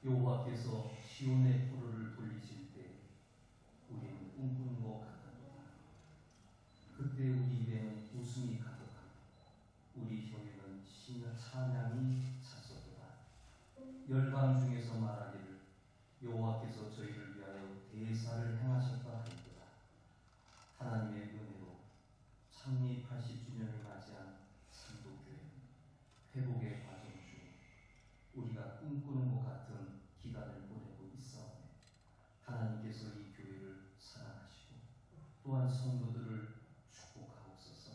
여호와께서 시온의 포로를 돌리실 때 우리는 꿈꾸는 것 같았도다. 그때 우리 입에는 웃음이 가득하고 우리 혀에는 신의 찬양이 찼었도다. 열방 중에서 말하기를 여호와께서 저희를 위하여 대사를 행하셨다 하였도다. 하나님의 은혜로 창립 80주년을 맞이한 산도교회 회복의 과정 중 우리가 꿈꾸는 것 같은 기간을 보내고 있사오며 하나님께서 이 교회를 사랑하시고 또한 성도들을 축복하옵소서.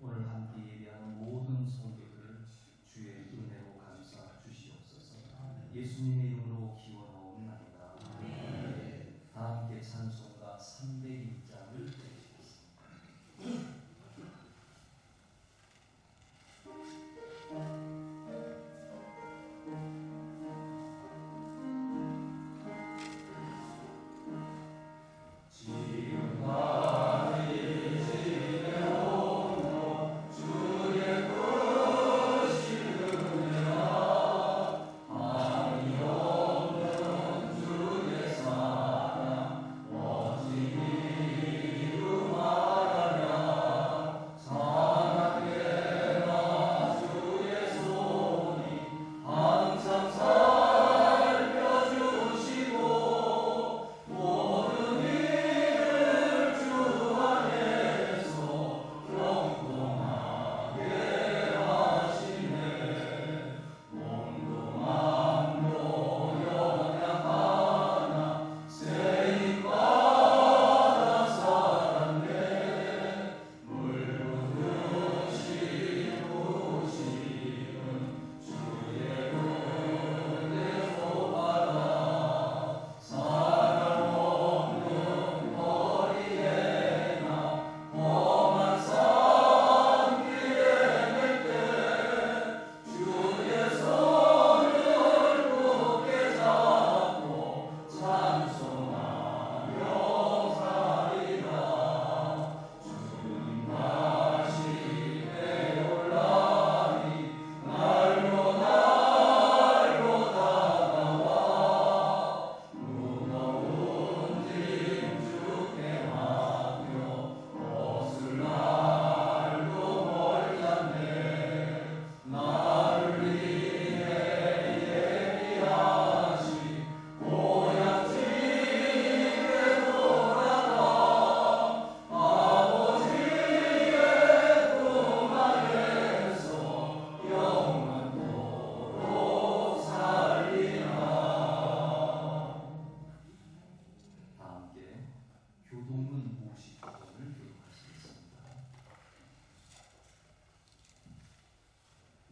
오늘 함께 예배하는 모든 성도들을 주의 은혜로 감사 주시옵소서. 예수님의 이름으로 기원하옵나이다. 다 함께 찬송가 302장을 드리겠습니다.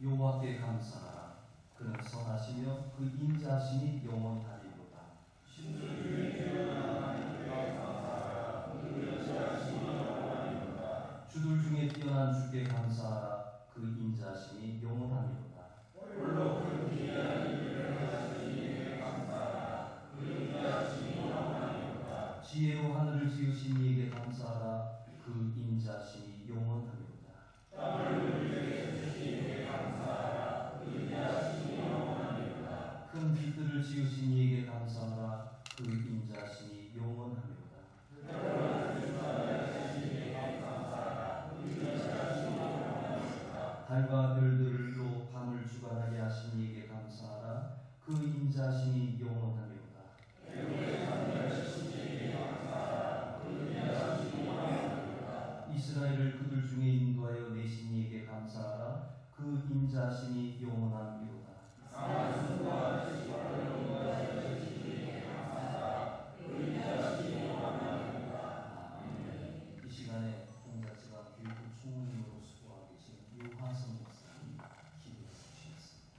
여호와께 감사하라. 그는 선하시며 그 인자하심이 영원하리로다. 주들 중에 뛰어난 주께 감사하라. 그 인자하심이 영원하리로다. 지혜로 하늘을 지으신 이에게 감사하라. 그 인자하심이 영원하리로다. 큰 빛들을 지으신 이에게 감사하라. 그 인자하심이 영원하리로다. 달과 별들로 밤을 주관하게 하신 이에게 감사하라. 그 인자하심이 영원하리로다. 이스라엘을 그들 중에 인도하여 내신 이에게 감사하라. 그 인자하심이 영원하리로다. 이 시간에 공자지방 교육부 총무님으로 수고하고 계신 유화성 목사님 기도해 주시겠습니다.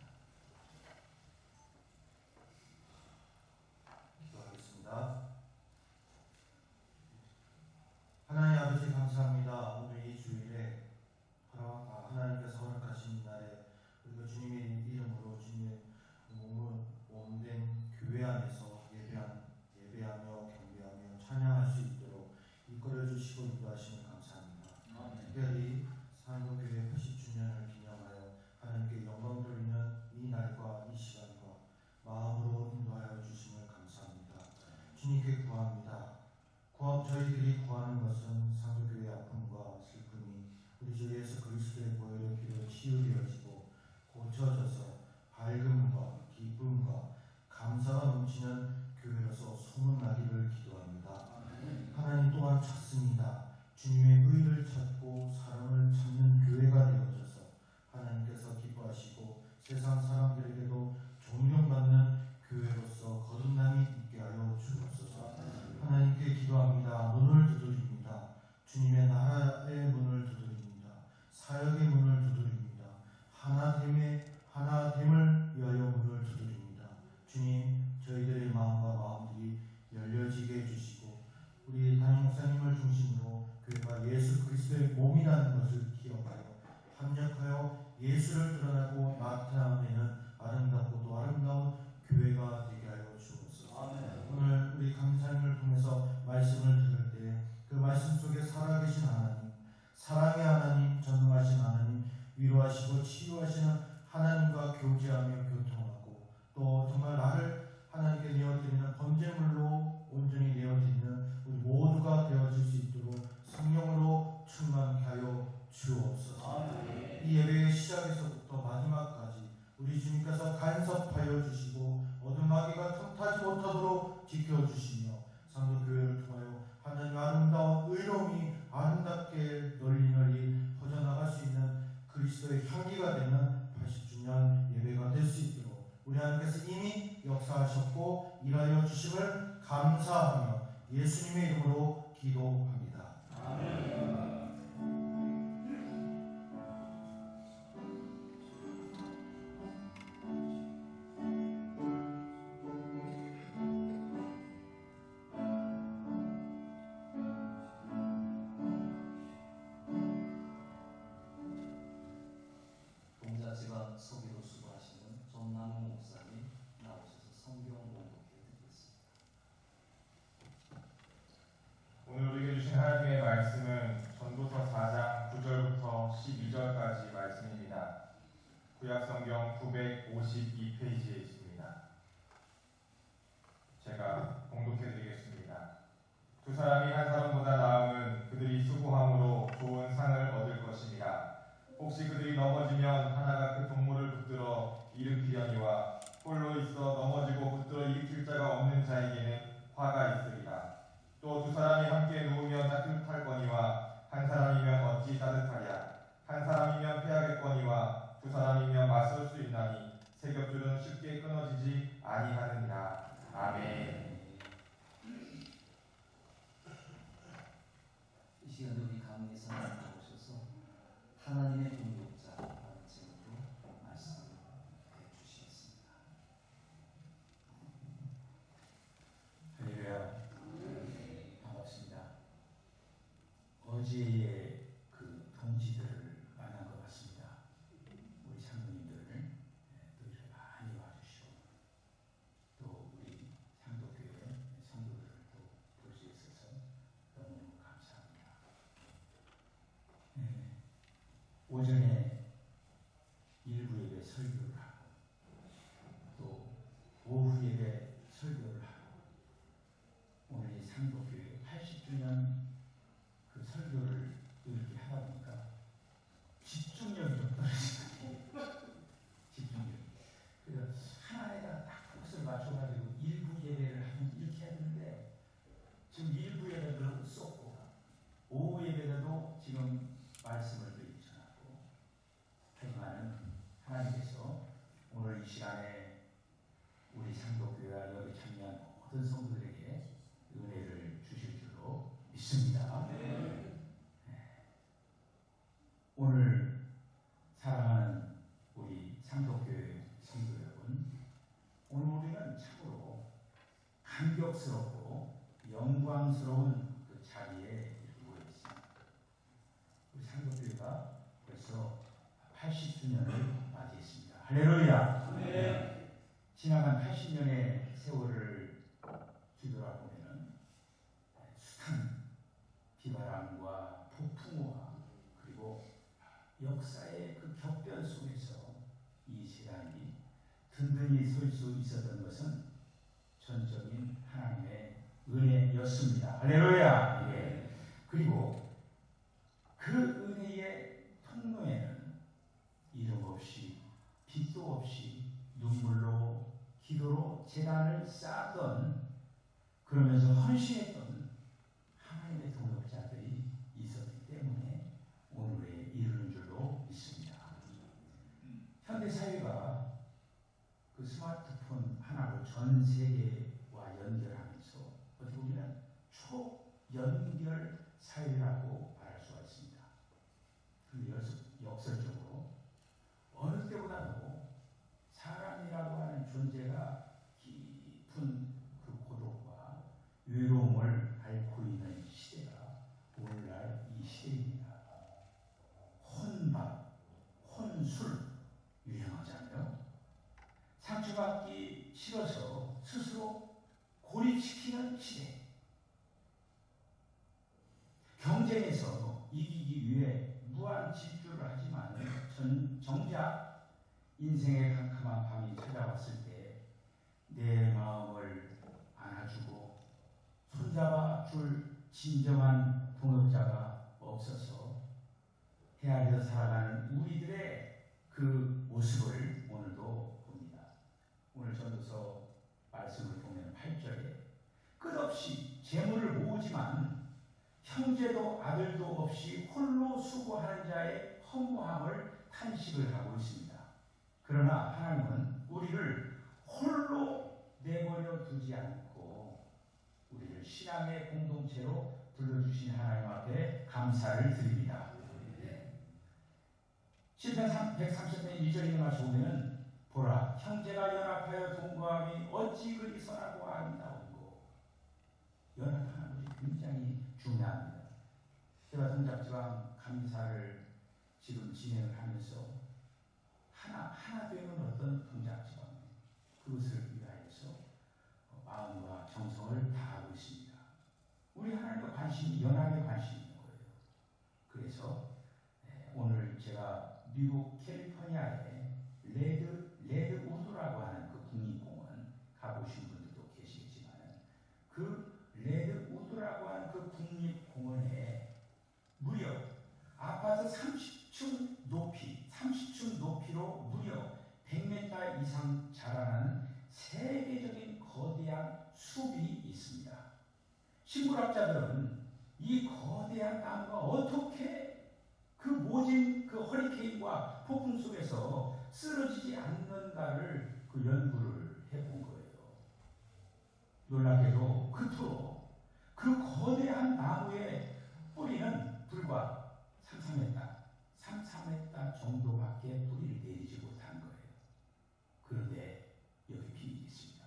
기도하겠습니다. 하나님 아버지 감사합니다. 오늘 이 주일에 하나님께서 허락하신 날에 우리가 주님의 이름으로 주님의 몸된 교회 안에서 예배하며 경배하며 찬양할 수 있도록 이끌어 주시고 인도하시면 감사합니다. 특별히 산도교회 80주년을 기념하여 하나님께 영광 돌리는 이 날과 이 시간과 마음으로 인도하시고 저희들이 구하는 것은 상도교회의 아픔과 슬픔이 우리 주 예수 그리스도의 보혈의 피로 치유되어지고 고쳐져서 밝음과 기쁨과 감사가 넘치는 교회로서 소문나기를 기도합니다. 하나님 또한 찾습니다. 주님의 의를 찾고 사랑을 찾는 교회가 되어져서 하나님께서 기뻐하시고 세상 사람들에게도 존경받는 교회로서 거듭남이 있게 하여 주옵소서. 하나님께 기도합니다. 문을 두드립니다. 주님의 나라의 문을 두드립니다. 사역의 문을 두드립니다. 하나됨을 위하여 문을 두드립니다. 주님, 저희들의 마음과 마음들이 열려지게 해주시고 우리 담임 목사님을 중심으로 교회가 예수 그리스도의 몸이라는 것을 기억하여 합력하여 예수를 드러나고 나타내는 아름답고도 아름다운 교회가 되게 하여 주옵소서. 오늘 우리 강사님을 통해서 말씀을 들을 때 그 말씀 속에 살아계신 하나님, 사랑의 하나님, 전능하신 하나님, 위로하시고 치유하시는 하나님과 교제하며 교통하고 또 정말 나를 하나님께 내어드리는 번제물로 온전히 내어드리는 우리 모두가 되어질 수 있도록 성령으로 충만케 하여 주옵소서. 이 예배의 시작에서부터 마지막까지 우리 주님께서 간섭하여 주시고 어둠 마귀가 틈타지 못하도록 지켜주시며 상도교회를 통하여 하나님의 아름다운 의로움이 아름답게 널리 퍼져나갈 수 있는 그리스도의 향기가 되는 80주년 예배가 될 수 있도록 우리 하나님께서 이미 역사하셨고 일하여 주심을 감사하며 예수님의 이름으로 기도합니다. 아멘. 봉자지가 서기로 수고하시는 전남우 목사님 나오셔서 성경 봉독해 드리겠습니다. 오늘 우리에게 주신 하나님의 말씀은 전도서 4장 9절부터 12절까지 말씀입니다. 구약성경 952페이지에 있습니다. 제가 봉독해 드리겠습니다. 두 사람이 한 사람보다 나음은 그들이 수고함으로 좋은 상을 얻을 것입니다. 혹시 그들이 넘어지면 하나가 그 동물을 붙들어 일으키려니와 홀로 있어 넘어지고 붙들어 일으킬 자가 없는 자에게는 화가 있으리라. 또 두 사람이 함께 누우면 따뜻할거니와 한 사람이면 어찌 따뜻하랴. 한 사람이면 패하겠거니와 두 사람이면 맞설 수 있나니 세 겹줄은 쉽게 끊어지지 아니하느니라. 아멘. 이 시간 우리 강의사님 나오셔서 하나님의 동역자라는 제목으로 말씀을 해주시겠습니다. 할렐루야. 반갑습니다. 어제의 그 동지들을 만난 것 같습니다. 우리 장로님들을 또 이렇게 많이 와주시고 또 우리 상도교회 성도들을 또 볼 수 있어서 너무너무 감사합니다. 오전에 일부 예배 설교를 하고 또 오후 예배 설교를 하고 오늘 이 상도교회 80주년 그 설교를 이렇게 하다 보니까 집중력이 좀 떨어지더라고요. 집중력. 그래서 하나에다 딱 포커스를 맞춰가지고 일부 예배를 하면 이렇게 해야 되는데 지금 일부 예배를 쏟고 오후 예배에도 지금 말씀을 또 전하고 하지만은 하나님께서 오늘 이 시간에 우리 상도교회와 여기 참여한 모든 성도들에게 은혜를 주실 줄로 믿습니다. 오늘 사랑하는 우리 상도교회 성도 여러분, 오늘 우리는 참으로 감격스럽고 영광스러운 그 자리에 모여 있습니다. 우리 상도교회가 벌써 80주년을 맞이했습니다. 할렐루야. 네. 지나간 80년의 세월을 뒤돌아보면 숱한 비바람과 폭풍우와 그리고 역사의 그 격변 속에서 이 세상이 든든히 설 수 있었던 것은 전적인 하나님의 은혜였습니다. 할렐루야. 그리고 그 은혜의 통로에는 이름 없이 빛도 없이 눈물로 기도로 제단을 쌓던, 그러면서 헌신했던 하나님의 동역자들이 있었기 때문에 오늘에 이르는 줄로 믿습니다. 현대 사회가 그 스마트폰 하나로 전 세계와 연결하면서 어떻게 보면 초연결 사회라고 말할 수가 있습니다. 그런데 역설적으로 어느 때보다도 사람이라고 하는 존재가 깊은 그 고독과 외로움을 앓고 있는 시대가 오늘날 이 시대입니다. 혼밥, 혼술 유행하잖아요. 상처받기 싫어서 스스로 고립시키는 시대. 경쟁에서 이기기 위해 무한 질주를 하지만 정작 인생의 캄캄한 밤이 찾아왔을 때 내 마음을 안아주고 손잡아 줄 진정한 동역자가 없어서 헤아려 살아가는 우리들의 그 모습을 오늘도 봅니다. 오늘 전도서 말씀을 보면 8절에 끝없이 재물을 모으지만 형제도 아들도 없이 홀로 수고하는 자의 허무함을 탄식을 하고 있습니다. 그러나 하나님은 우리를 홀로 내버려 두지 않고 우리를 신앙의 공동체로 불러주신 하나님 앞에 감사를 드립니다. 시편 130편 2절에 말씀 보면 보라 형제가 연합하여 동거함이 어찌 그리 선하고 아름다운고. 연합하는 것이 굉장히 중요합니다. 제가 동작지방 감사를 지금 진행을 하면서 하나 되는 어떤 동작지방 그것을 위하여서 마음과 정성을 다하고 있습니다. 우리 하나님과 관심이 연합에 관심이 있는 거예요. 그래서 오늘 제가 미국 캘리포니아에 레드우드라고 하는 그 국립공원 가보신 분들도 계시겠지만 그 레드우드라고 하는 그 국립공원에 무려 아파트 30층 높이로 무려 100m 이상 자라나는 세계적인 거대한 숲이 있습니다. 식물학자들은 이 거대한 나무가 어떻게 그 모진 그 허리케인과 폭풍 속에서 쓰러지지 않는가를 그 연구를 해본 거예요. 놀랍게도 그토록 그 거대한 나무의 뿌리는 불과 3m 정도밖에 뿌리를 내리지 못한 거예요. 그런데 여기 비밀이 있습니다.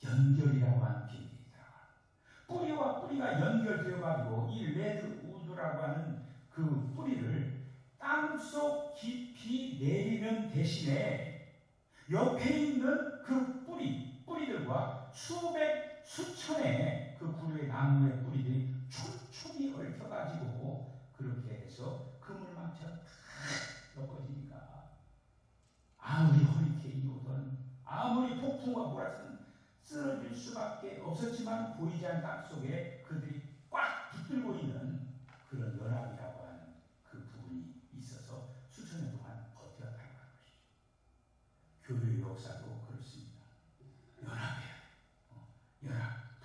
연결이라고 하는 비밀이 들어가. 뿌리와 뿌리가 연결되어 가지고 이 레드우드라고 하는 그 뿌리를 땅속 깊이 내리는 대신에 옆에 있는 그 뿌리들과 수천의 그 구류의 나무의 뿌리들이 촘촘히 얽혀가지고 그렇게 해서 그물망처럼 다 엮어지니까 아무리 허리케인이 오든 아무리 폭풍과 몰아치든 쓰러질 수밖에 없었지만 보이지 않는 땅 속에 그들이 꽉 붙들고 있는 그런 연합이라고 하는 그 부분이 있어서 수천 년 동안 버텨왔다고 하는 것이죠. 교류의 역사도 그렇습니다. 연합,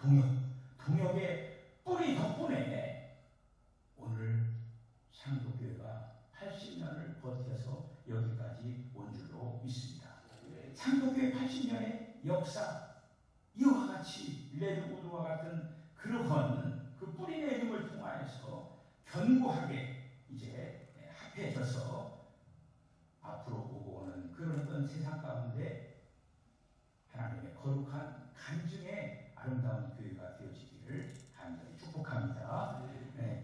동역의 뿌리 덕분에 오늘 창도교회가 80년을 버텨서 여기까지 온 줄로 믿습니다. 창도교회 80년의 역사, 이와 같이 레드우드와 같은 그러한 그 뿌리 내림을 통하여서 견고하게 이제 합해져서 앞으로 오고 오는 그런 어떤 세상 가운데 하나님의 거룩한 간증의 아름다운 교회가 되어지기를 간절히 축복합니다.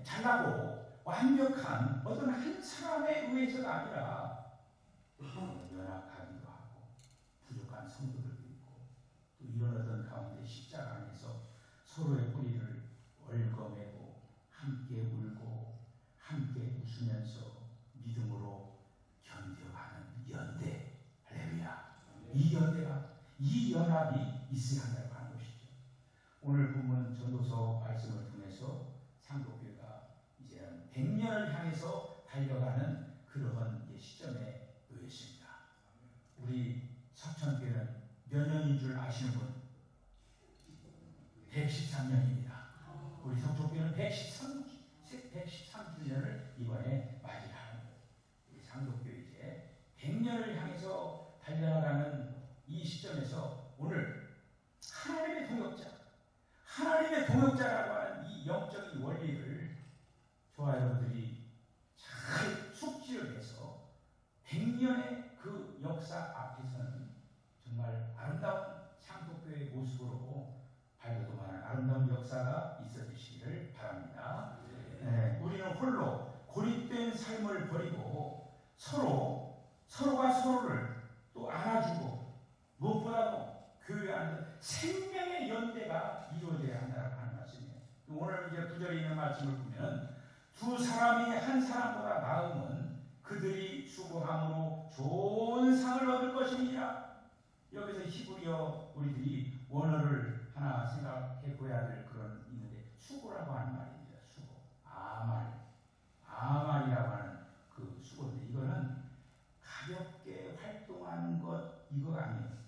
잘나고 완벽한 어떤 한 사람에 의해서가 아니라 연합하기도 하고 부족한 성도들도 있고 또 이런 어떤 가운데 십자가 안에서 서로의 뿌리를 얽어매고 함께 울고 함께 웃으면서 믿음으로 견뎌가는 연대. 할렐루야. 이 연합이 있어야 한다고 하는 것이죠. 오늘 본문 전도서 말씀을 통해서 100년을 향해서 달려가는 그러한 시점에 놓였습니다. 우리 석천교회는 몇 년인 줄 아시는 분? 113년입니다. 우리 석천교회는 113주년을 이번에 맞이하는 거예요. 우리 상독교회 이제 100년을 향해서 달려나가는 이 시점에서 오늘 하나님의 동역자라고 하는 이 영적인 원리를 저와 여러분들이 잘 숙지를 해서 100년의 그 역사 앞에서는 정말 아름다운 상독교회의 모습으로 발돋움하는 아름다운 역사가 있어주시기를 바랍니다. 우리는 홀로 고립된 삶을 버리고 서로가 서로를 또 안아주고 무엇보다도 교회 안에서 생명의 연대가 이루어져야 한다고 하는 말씀이에요. 오늘 이제 구절에 있는 말씀을 보면 두 사람이 한 사람보다 나음은 그들이 수고함으로 좋은 상을 얻을 것입니다. 여기서 히브리어 우리들이 원어를 하나 생각해 보야 될 그런 있는데 수고라고 하는 말입니다. 수고. 아말이라고 하는 그 수고인데 이거는 가볍게 활동하는 것 이거가 아니에요.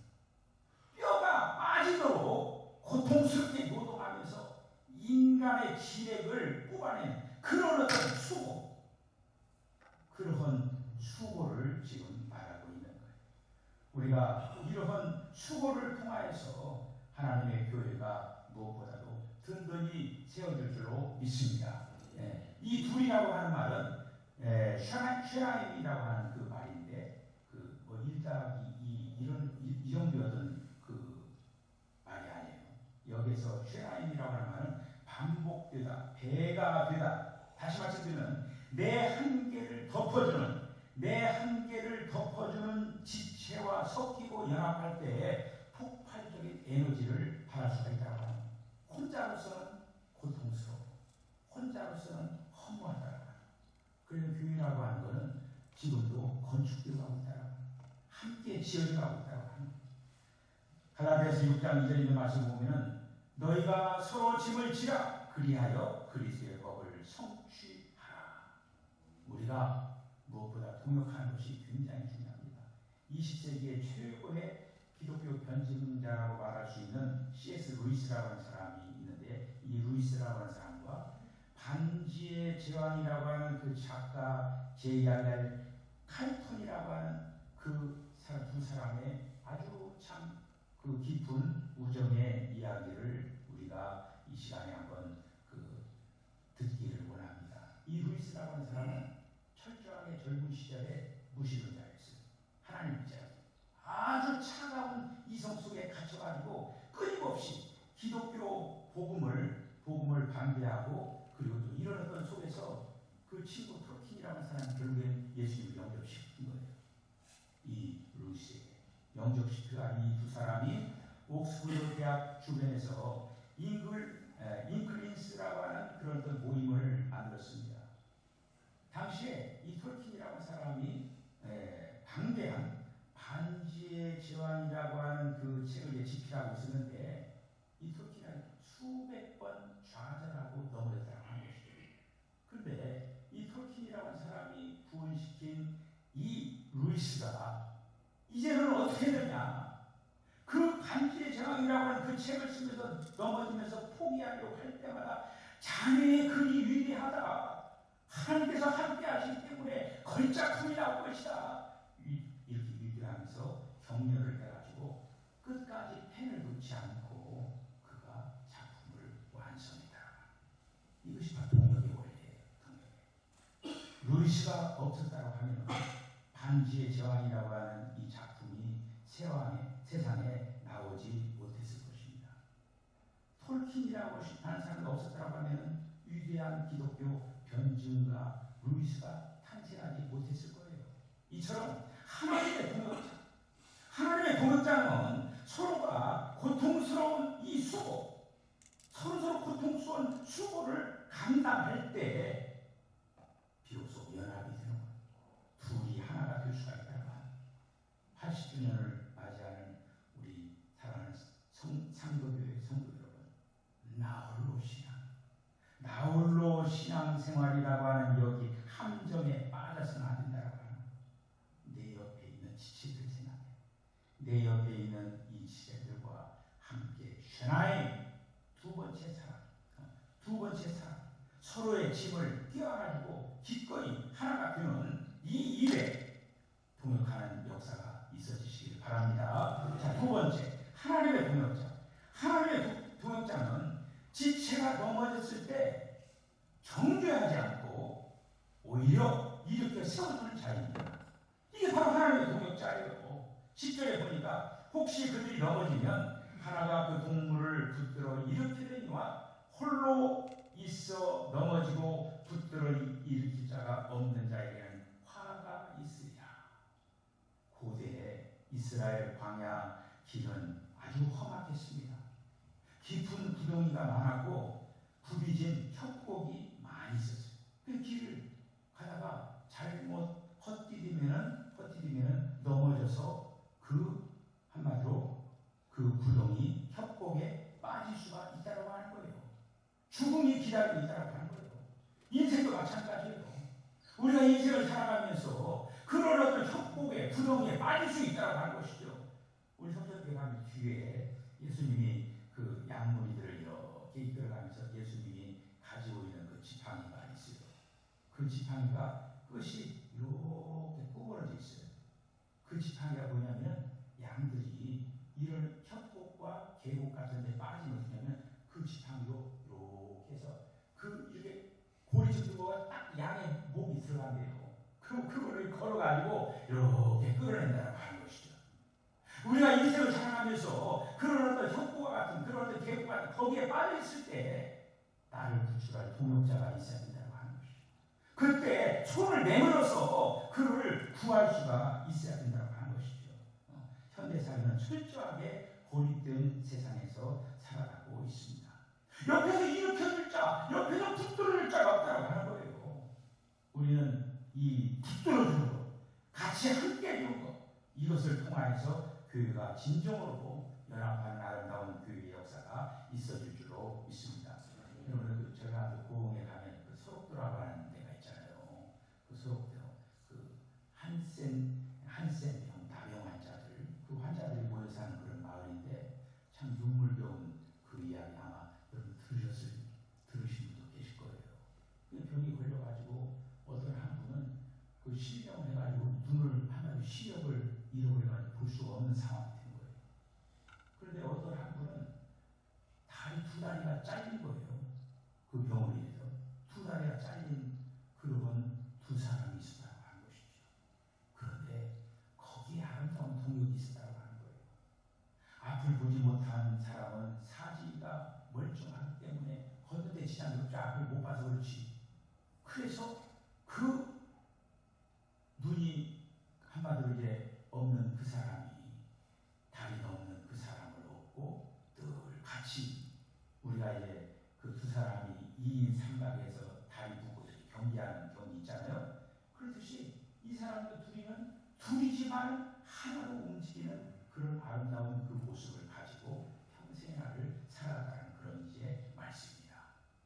뼈가 빠지도록 고통스럽게 노동하면서 인간의 지력을 뽑아내는 그런 어떤 수고, 그러한 수고를 지금 말하고 있는 거예요. 우리가 이러한 수고를 통하여서 하나님의 교회가 무엇보다도 든든히 세워질 줄로 믿습니다. 이 둘이라고 하는 말은 쉐라임이라고 하는 그 말인데 뭐 1+2 이 정도였던 그 말이 아니에요. 여기서 쉐라임이라고 하는 말은 반복되다, 배가 되다. 다시 말씀드리면 내 한계를 덮어주는 지체와 섞이고 연합할 때에 폭발적인 에너지를 발할 수가 있다고 합니다. 혼자로서는 고통스러워, 혼자로서는 허무하다고 합니다. 그래서 교회라고 하는 것은 지금도 건축되고 있다고 합니다. 함께 지어져가고 있다고 합니다. 갈라디아서 6장 2절에 있는 말씀 보면은 너희가 서로 짐을 지라 그리하여 그리스도의 법을 성취하라. 우리가 무엇보다 동역하는 것이 굉장히 중요합니다. 20세기의 최고의 기독교 변증자라고 말할 수 있는 C.S. 루이스라고 하는 사람이 있는데 이 루이스라고 하는 사람과 반지의 제왕이라고 하는 그 작가 J.R.R. 칼턴이라고 하는 그 두 사람의 아주 참 그 깊은 우정의 이야기를 우리가 이 시간에 한번 듣기를 원합니다. 이 루이스라고 하는 사람은 철저하게 젊은 시절에 무신론자였어요. 하나님 믿자였어요. 아주 차가운 이성 속에 갇혀가지고 끊임없이 기독교 복음을 반대하고 그리고 또 이런 어떤 속에서 그 친구 톨킨이라는 사람이 결국엔 예수님을 영접시킨 거예요. 이 루이스에게 영접시켜가 이 두 사람이 옥스퍼드 대학 주변에서 잉클린스라고 하는 그런 어떤 모임을 만들었습니다. 당시에 이 톨킨이라고 하는 사람이 방대한 반지의 제왕이라고 하는 그 책을 집필하고 있었는데 이 톨킨은 수백 번 좌절하고 넘어졌다고 하는 것이죠. 그런데 이 톨킨이라고 하는 사람이 구원시킨 이 루이스가 이제는 어떻게 되냐? 그 반지의 제왕이라고 하는 그 책을 쓰면서 넘어지면서 포기하려고 할 때마다 자네의 글이 위대하다. 하나님께서 함께 하시기 때문에 걸작품이 나올 것이다. 이렇게 위대하면서 격려를 해가지고 끝까지 펜을 놓지 않고 그가 작품을 완성했다. 이것이 바로 동역의 원리예요. 루이스가 없었다고 하면 반지의 제왕이라고 하는 이 작품이 세상에 나오지 못했을 것입니다. 톨킨이라고 하는 사람이 없었다고 하면 위대한 기독교 변증가 루이스가 탄생하지 못했을 거예요. 이처럼 하나님의 동역자는 서로가 고통스러운 이 수고, 서로 고통스러운 수고를 감당할 때 비로소 연합이 되는 거예요. 둘이 하나가 될 수가 있다고 합니다. 80주년을 맞이하는 우리 사랑하는 상도교회 성도 여러분, 나홀로 신앙생활이라고 하는 서로의 짐을 띄워가지고 기꺼이 하나가 되는 이 일에 동역하는 역사가 있어지시길 바랍니다. 자, 두 번째, 하나님의 동역자. 하나님의 동역자는 지체가 넘어졌을 때 정죄하지 않고 오히려 일으켜 세워주는 자입니다. 이게 바로 하나님의 동역자예요. 10절에 보니까 혹시 그들이 넘어지면 하나가 그 동물을 붙들어 일으키려니와 홀로 있어 넘어지고 붙들어 일으킬 자가 없는 자에게는 화가 있으리라. 고대 이스라엘 광야 길은 아주 험악했습니다. 깊은 구덩이가 많았고 굽이진 협곡이 많이 있었어요. 그 길을 가다가 잘못 헛디디면은 넘어져서 그 한마디로 그 구덩이 협곡에 빠질 수가 있다고 하는 거예요. 죽음이 기다리고 있다고 하는 거예요. 인생도 마찬가지예요. 우리가 인생을 살아가면서 그런 어떤 협곡에 구덩이에 빠질 수 있다고 하는 것이죠. 우리 성전교회 가면 뒤에 예수님이 그 양무리들을 이렇게 이끌어가면서 예수님이 가지고 있는 그 지팡이가 있어요. 그 지팡이가 끝이 이렇게 구부러져 있어요. 그 지팡이가 뭐냐면 양들이 이런 협곡과 계곡 같은 데 빠지면 어떻냐면 그 지팡이로 이렇게 해서 그 이렇게 고리 정도가 딱 양의 목이 들어간대요. 그럼 그거를 걸어가지고 이렇게 끌어낸다고 하는 것이죠. 우리가 인생을 살아가면서 그런 어떤 협곡과 같은 그런 어떤 계곡 같은 거기에 빠져있을 때 나를 구출할 동역자가 있어야 된다고 하는 것이죠. 그때 손을 내밀어서 그를 구할 수가 있어야 된다고 하는 것이죠. 현대사회는 철저하게 고립된 세상에서 살아가고 있습니다. 옆에서 일으켜줄 자, 옆에서 붙들어줄 자가 없다고 하는 거예요. 우리는 이 붙들어주는 것, 같이 함께 해주는 것, 이것을 통하여서 교회가 진정으로 연합하는 아름다운 교회의 역사가 있어질 줄로 믿습니다. 여러분, 제가 고흥에 가면 그 소록도라고 하는 데가 있잖아요. 그 소록도, 그 한센병 다병 환자들, 그 환자들이 모여 사는 그런 마을인데 참 눈물겨운 그 이야기 아마 여러분 들으신 분도 계실 거예요. 그 병이 걸려가지고 어떤 한 분은 그 실명을 해가지고 눈을 한마디 시력을 잃어버려가지고 볼 수가 없는 상황이 된 거예요. 그런데 어떤 한 분은 다리 두 다리가 잘린 거예요. 그 병으로 인해서 두 다리가 잘린 그런 두 사람이 있었다고 하는 것이죠. 그런데 거기에 아름다운 동역이 있었다고 하는 거예요. 앞을 보지 못한 사람은 사지가 멀쩡하기 때문에 걷는데 지장이 없죠. 앞을 못 봐서 그렇지. 그래서 그 눈이 한마디로 이제 없는 그 사람이 다리가 없는 그 사람을 얻고 늘 같이 우리가 이제 그 두 사람이 2인 3각에서 다리 묶고 경기하는 경기 있잖아요. 그렇듯이 이 사람들 둘이는 둘이지만 하나로 움직이는 그런 아름다운 그 모습을 가지고 평생을 살아가는 그런 이제 말씀입니다.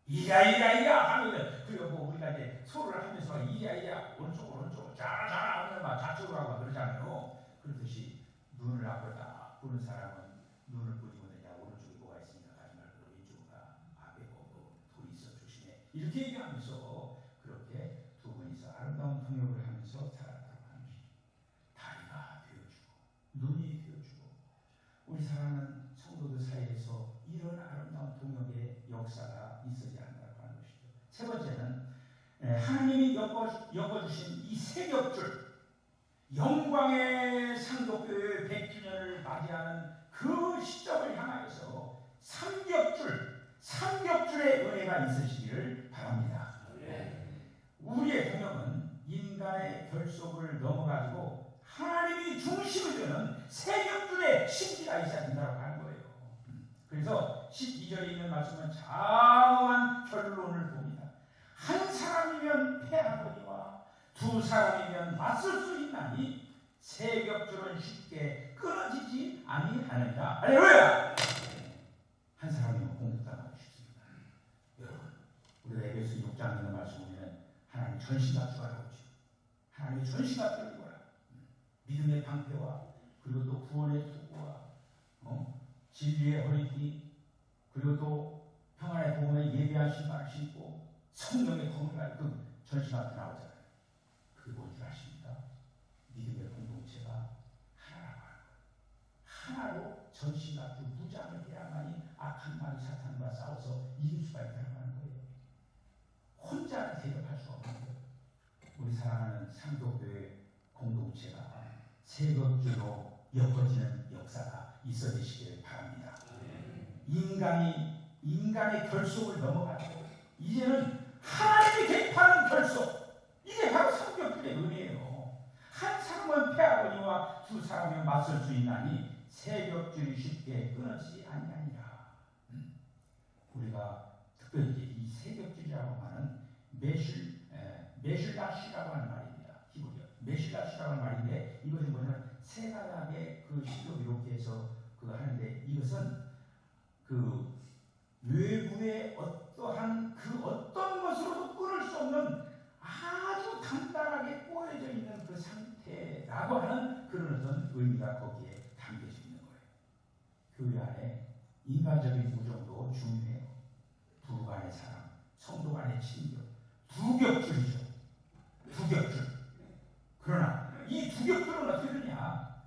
이야 하면 그리고 뭐 우리가 이제 소를 하면서 이야 오른쪽 자라 하면 막 좌측으로 하고 그러잖아요. 그렇듯이 눈을 앞으로 딱 보는 사람은 눈을 보지 못하냐 오른쪽에 뭐가 있으니까 가지 말고 왼쪽으로 가 앞에 보고 돌이 있어 조심해 이렇게 얘기하면서 그렇게 두 분이서 아름다운 동역을 하면서 살아가고 하는 것이죠. 다리가 되어주고 눈이 되어주고 우리 사랑하는 성도들 사이에서 이런 아름다운 동역의 역사가 있어야 한다고 하는 것이죠. 세 번째는 하나님이 엮어주신 이 세 겹줄 영광의 상도교회 100주년을 맞이하는 그 시점을 향하여서 삼겹줄의 은혜가 있으시기를 바랍니다. 우리의 동역은 인간의 결속을 넘어가지고 하나님이 중심이 되는 세 겹줄의 신기가 있어야 된다고 하는 거예요. 그래서 12절에 있는 말씀은 장황한 결론을 봅니다. 한 사람이면 패하거니와 두 사람이면 맞설 수 있나니 세 겹줄은 쉽게 끊어지지 아니하느니라. 할렐루야! 한 사람이면 공격당하기 쉽습니다. 여러분, 우리가 에베소 6장에 있는 말씀 보면 하나님 전신갑주라고 하죠. 하나님의 전신갑주를 입어라. 믿음의 방패와 그리고 또 구원의 투구와 진리의 허리띠 그리고 또 평안의 복음의 예비한 신발을 신고 성령의 검을 그 전신 앞에 나오잖아요. 그게 뭔 줄 아십니까? 믿음의 공동체가 하나라고 하는 거예요. 하나로 전신갑주 무장을 해야만이 악한 마귀 사탄과 싸워서 이길 수가 있다고 하는 거예요. 혼자 대적할 수 없는 거예요. 우리 사랑하는 상도교회 공동체가 새벽주로 엮어지는 역사가 있어지시길 바랍니다. 인간의 결속을 넘어가고 이제는 하나님이 개입하는 결속, 이게 바로 성경의 은혜예요. 한 사람은 패하거니와 두 사람은 맞설 수 있나니 새벽줄이 쉽게 끊어지지 아니하니라. 우리가 특별히 이 새벽줄이라고 하는 메슐라시라고 하는 말입니다. 히브리어 메슐라시라고 하는 말인데 이것은 뭐냐면 세 가닥의 그 시로 이렇게 해서 그 하는데 이것은 그 외부의 어떠한 그 어떤 것으로도 끊을 수 없는 아주 단단하게 꼬여져 있는 그 상태라고 하는 그런 어떤 의미가 거기에 담겨져 있는 거예요. 교회 안에 인간적인 우정도 중요해요. 부부 간의 사랑, 성도 간의 친교, 두겹줄이죠. 두겹줄. 그러나 이 두겹줄은 어떻게 되냐?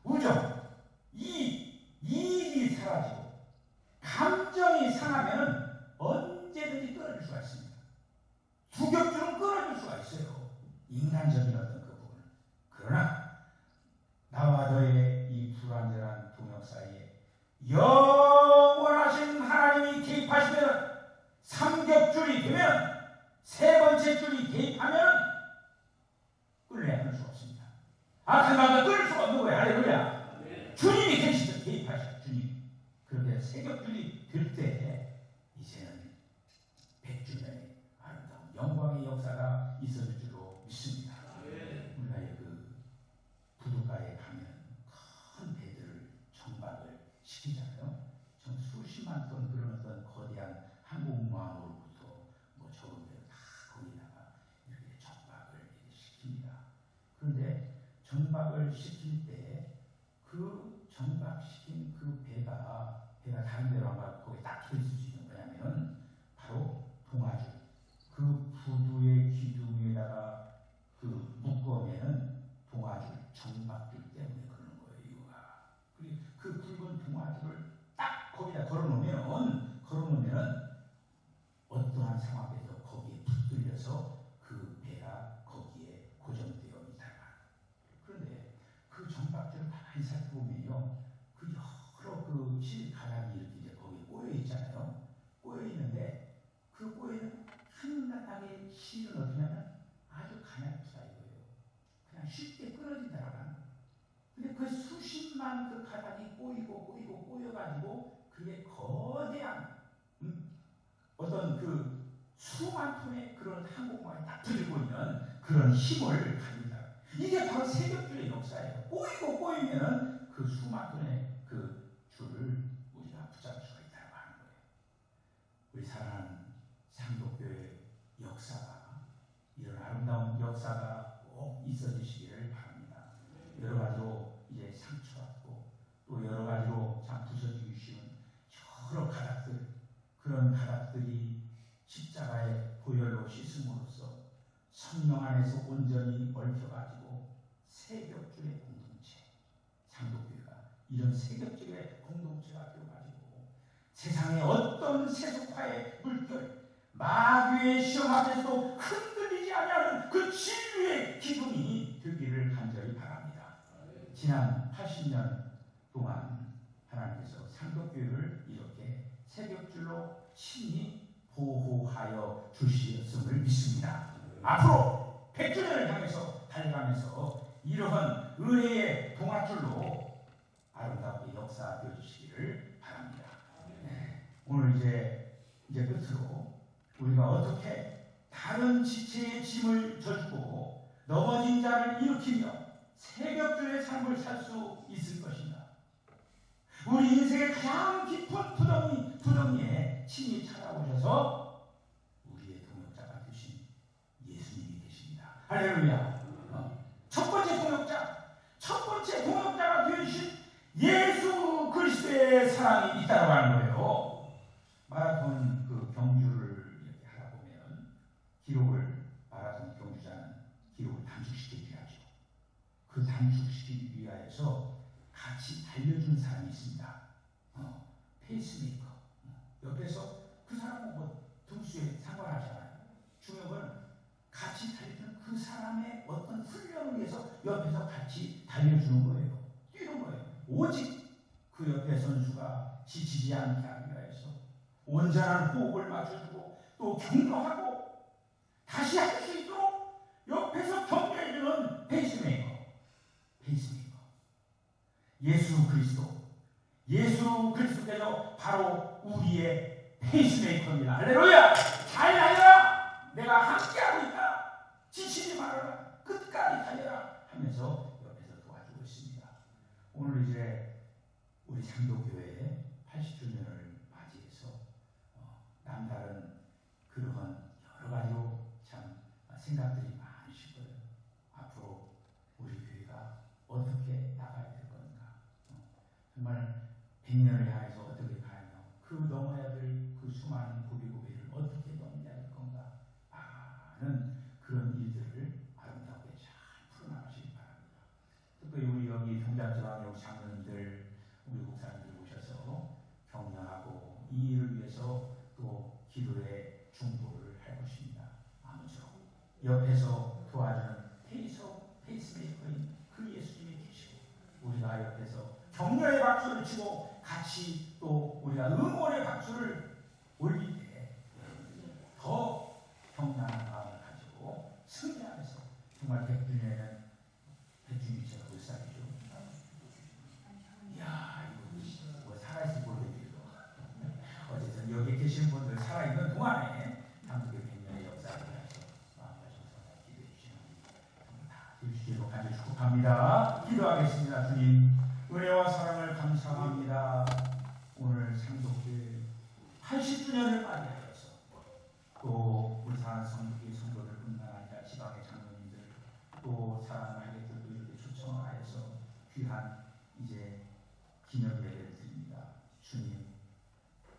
우정, 이익이 사라지고 감정이 상하면 언제든지 끊어질 수가 있습니다. 두겹줄은 끊어질 수가 있어요. 인간적인 어떤 그 부분. 그러나 나와 너의 이 불완전한 동역 사이에 영원하신 하나님이 개입하시면 삼겹줄이 되면 세 번째 줄이 개입하면 끊을 수 없습니다. 악한 마귀가 끊을 수가 없는 거예요. 할렐루야. 주님이 계시면 개입하셔. 주님. 그렇게 세겹줄이 될 때 이제는 100주년의 아름다운 영광의 역사가 있어질 줄로 믿습니다. 우리가 그 부둣가에 가면 큰 배들을 정박을 시키잖아요. 전 수십만 톤 그런 어떤 거대한 항공모함으로부터 뭐 적은 배를 다 거기다가 이렇게 정박을 시킵니다. 그런데 정박을 시킬 때 그 정박시킨 그 배가 다른 데로 안 가고 거기 딱 서 있을 수 있는 거냐면은 바로 동아줄 그 부두의 기둥에다가 그 묶어매는 동아줄 정박줄 때문에 그러는 거예요. 이유가 그리고 그 굵은 동아줄을 딱 거기다 걸어놓으면은 어떠한 상황에서 거기에 붙들려서 그 배가 거기에 고정되어 있다가 그런데 그 정박줄을 가만히 살펴보면요 그 여러 그 실가닥이 이렇게 이제 거기에 꼬여 있잖아요. 꼬여 있는데 그 꼬여 있는 한가닥의 실은 어떠냐면 아주 가냘프다 이거예요. 그냥 쉽게 끊어진다라고 하는 거예요. 근데 그 수십만 그 가닥이 꼬여가지고 그게 거대한 어떤 그 수만 톤의 그런 항공모함이 딱 들고 있는 그런 힘을 가집니다. 이게 바로 세겹줄의 역사예요. 꼬이면은 그 수만 톤의 그 줄을 우리가 붙잡을 수가 있다고 하는 거예요. 우리 사랑하는 상도교회 역사가 이런 아름다운 역사가 꼭 있어지시기를 바랍니다. 여러 가지로 이제 상처받고 또 여러 가지로 참 부서지기 쉬운 여러 가닥들 그런 가닥들이 십자가의 보혈로 씻음으로써 성령 안에서 온전히 얽혀가지고 세겹줄의 공동체 상도교회가 이런 세겹줄의 공동체가 되어가지고 세상의 어떤 세속화의 물결 마귀의 시험 앞에서도 흔들리지 아니하는 그 진리의 기둥이 되기를 간절히 바랍니다. 지난 80년 동안 하나님께서 상도교회를 이렇게 세겹줄로 친히 보호하여 주시었음을 믿습니다. 앞으로 100주년을 향해서 달려가면서 이러한 은혜의 동아줄로 아름답게 역사되어 주시기를 바랍니다. 오늘 이제 끝으로 우리가 어떻게 다른 지체의 짐을 져주고 넘어진 자를 일으키며 세겹줄의 삶을 살 수 있을 것인가? 우리 인생의 가장 깊은 부정리에 친히 찾아오셔서 우리의 동역자가 되신 예수님이 계십니다. 할렐루야. 첫 번째 동역자가 되신 예수 그리스도의 사랑이 있다고 하는 거예요. 마라톤 그 경주를 이렇게 하다 보면 기록을 마라톤 경주자는 기록을 단축시키기 위하죠. 그 단축시키기 위하여서 같이 달려준 사람이 있습니다. 페이스메이커. 옆에서 그 사람은 뭐 등수에 상관하지 않아요. 중요한 건 같이 달려주는 그 사람의 어떤 훈련을 위해서 옆에서 같이 달려주는 거예요. 뛰는 거예요. 오직 그 옆에 선수가 지치지 않게 하기 위해서 온전한 호흡을 맞춰주고 또 격려하고 다시 할 수 있도록 옆에서 격려해주는 페이스메이커. 예수 그리스도께서 바로 우리의 페이스메이커입니다. 할렐루야! 잘 달려라! 내가 함께하고 있다. 지치지 말아라. 끝까지 달려라 하면서 옆에서 도와주고 있습니다. 오늘 이제 우리 창도교회의 80주년을 맞이해서 남다른 그러한 여러 가지로 참 생각들이 많으실 거예요. 앞으로 우리 교회가 어떻게 나가야 될 건가? 정말 100년을 향해서 어떻게 가며 그 넘어야 될 그 수많은 고비고비를 어떻게 넘겨야 할 건가? 많은 그런 일들을 아름답게 잘 풀어나가시기 바랍니다. 특별히 우리 여기 동작지방 여기 장로님들 우리 목사님들 오셔서 격려하고 이 일을 위해서 또 기도의 중보를 할 것입니다. 아무쪼록 옆에서 도와주는 페이스메이커인 그 예수님이 계시고 우리가 옆에서 격려의 박수를 치고 같이 또 우리가 응원의 박수를 올릴 때 더 격려하는 마음을 가지고 승리하면서 정말 100주년에는 100주년이 제가 몇 살이죠? 이야 이거 뭐 살아있을 모르겠네요. 어쨌든 여기 계신 분들 살아있는 동안에 한국의 100년의 역사를 위해서 마음가짐으로 기도해 주시면 다 주시기로 간절히 축복합니다. 기도하겠습니다. 주님 은혜와 사랑을 감사합니다. 오늘 상속교회 80주년을 맞이하여서 또 우리 사랑하는 성도교회 성도들뿐만 아니라 지방의 장로님들 또 사랑하는 아이들도 이렇게 초청하여서 귀한 이제 기념 예배를 드립니다. 주님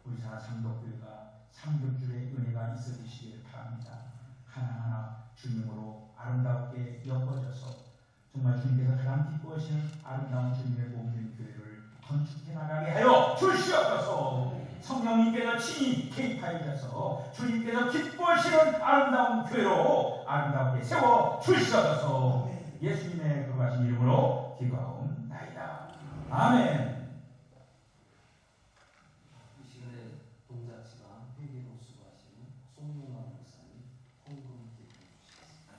우리 사랑하는 성도교회가 삼겹줄의 은혜가 있어 주시기를 바랍니다. 하나하나 주님으로 아름답게 엮어져서 정말 주님께서 가장 기뻐하시는 아름다운 주님의 몸된 교회를 건축해 나가게 하여 주시옵소서. 성령님께서 친히 개입하여서 주님께서 기뻐하시는 아름다운 교회로 아름답게 세워 주시옵소서. 예수님의 거룩하신 이름으로 기도하옵나이다. 아멘. 이 시간에 동작지방 회계로 수고하시는 송용환 목사님 헌금 기도해 주시겠습니다.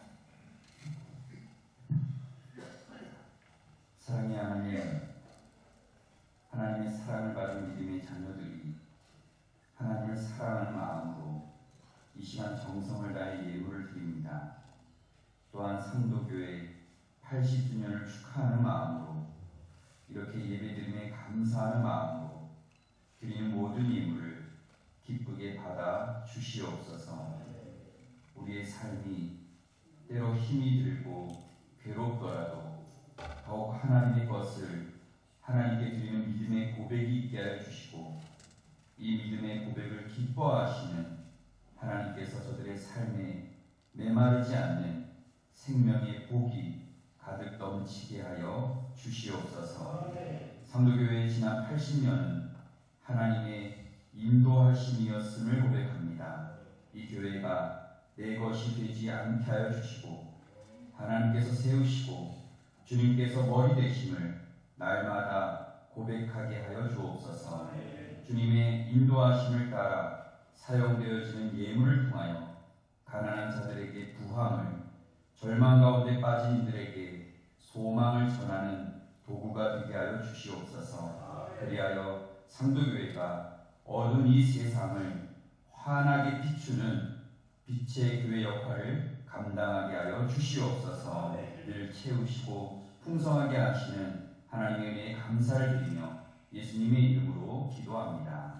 사랑의 하나님, 하나님의 사랑을 받은 믿음의 자녀들이 하나님을 사랑하는 마음으로 이 시간 정성을 다해 예물을 드립니다. 또한 상도교회 80주년을 축하하는 마음으로 이렇게 예배드림에 감사하는 마음으로 드리는 모든 예물을 기쁘게 받아 주시옵소서. 우리의 삶이 때로 힘이 들고 괴롭더라도 더욱 하나님의 것을 하나님께 드리는 믿음의 고백이 있게 하여 주시고 이 믿음의 고백을 기뻐하시는 하나님께서 저들의 삶에 메마르지 않는 생명의 복이 가득 넘치게 하여 주시옵소서. 상도교회의 지난 80년은 하나님의 인도하심이었음을 고백합니다. 이 교회가 내 것이 되지 않게 하여 주시고 하나님께서 세우시고 주님께서 머리 되심을 날마다 고백하게 하여 주옵소서. 주님의 인도하심을 따라 사용되어지는 예물을 통하여 가난한 자들에게 부함을, 절망 가운데 빠진 이들에게 소망을 전하는 도구가 되게 하여 주시옵소서. 그리하여 상도교회가 어두운 이 세상을 환하게 비추는 빛의 교회 역할을 감당하게 하여 주시옵소서. 늘 채우시고 풍성하게 하시는 하나님의 은혜에 감사를 드리며 예수님의 이름으로 기도합니다.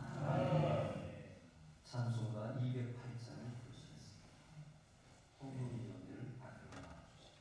찬송가 208장을 부르시겠습니다. 헌금위원회를 앞으로 나와주시죠.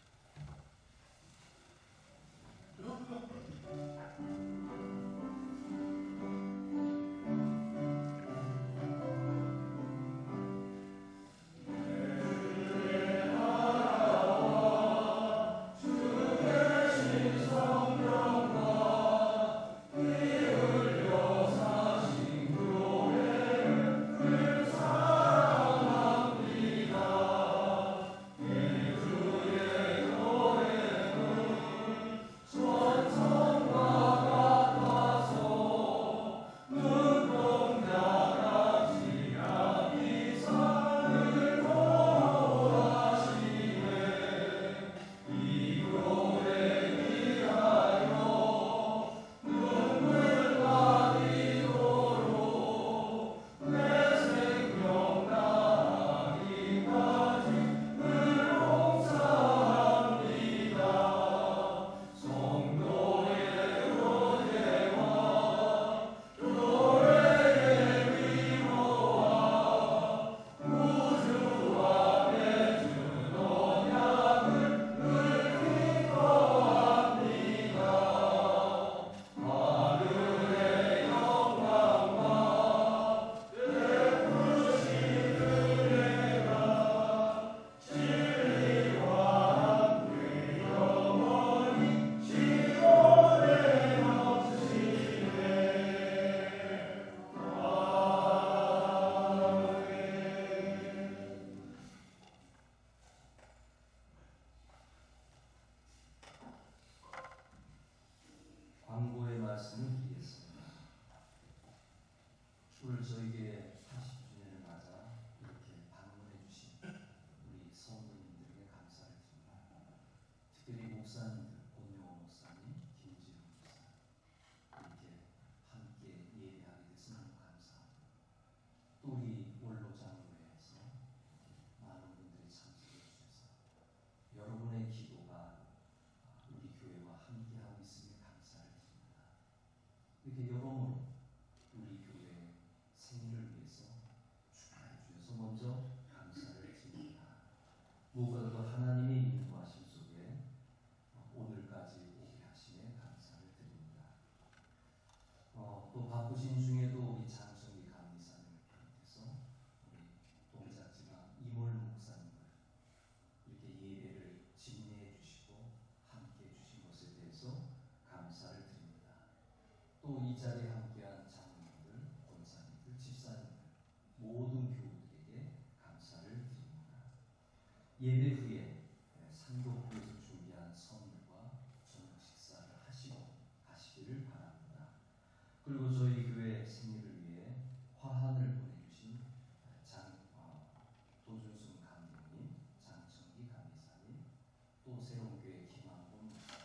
이렇게 여러모로 우리 교회 생일을 위해서 축하해 주셔서 먼저 감사를 드립니다. 무엇보다도 하나님의 인도하심 속에 오늘까지 오게 하심에 감사를 드립니다. 또 바쁘신 중에도 우리 장성기 감리사님을 비롯해서 우리 동작지방 이몰 목사님을 이렇게 예배를 집례해 주시고 함께 해 주신 것에 대해서 감사를 드립니다. 또 이 자리에 함께한 장로님들, 권사님들, 집사님들 모든 교우들에게 감사를 드립니다. 예배 후에 상도부에서 준비한 선물과 저녁 식사를 하시고 가시기를 바랍니다. 그리고 저희 교회 생일을 위해 화환을 보내주신 도준순 감독님, 장청기 감리사님, 또 새로운교회 김한곤 목사님,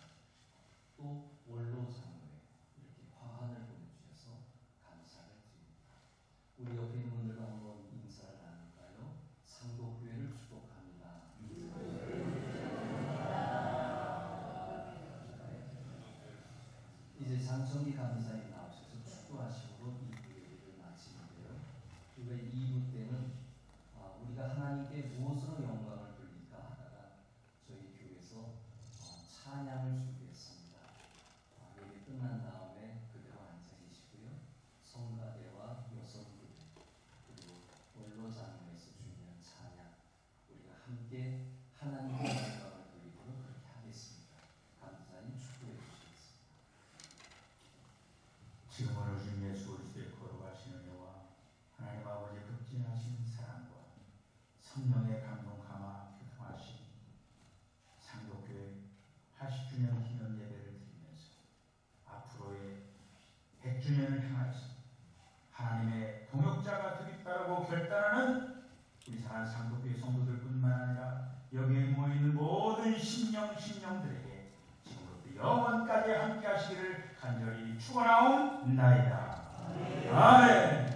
또 원로 장로회 이렇게 화환을 보내주셔서 감사를 드립니다. 우리 옆에 있는 분들과 한번 인사를 나눌까요? 상도교회를 축복합니다. 이제 장청기 감리사님 나오셔서 축도하심으로 이 예배를 마치는데요. 우리가 2부 때는 우리가 하나님께 무엇으로 영광을 돌릴까 하다가 저희 교회에서 찬양을 준비했습니다. 예배 끝난 다음에 그대로 앉아 계시고요. 성가대와 여성교회 그리고 원로장로에서 준비한 찬양 우리가 함께 하나님께 영광을 돌리도록 그렇게 하겠습니다. 감사히 축도해 주시겠습니다. 지금으로 주 예수 그리스도의 거룩하신 은혜와 하나님 아버지의 극진하신 사랑과 성령의 감동 감화 교통하신 상도교회 80주년 기념 예배를 드리면서 앞으로의 100주년을 향하여서 하나님의 동역자가 되겠다라고 결단하는 우리 사랑하는 상도교회 성도들뿐만 아니라 여기에 모이는 모든 심령들에게 지금부터 영원까지 함께 하시기를 간절히 축원하옵나이다. 아멘.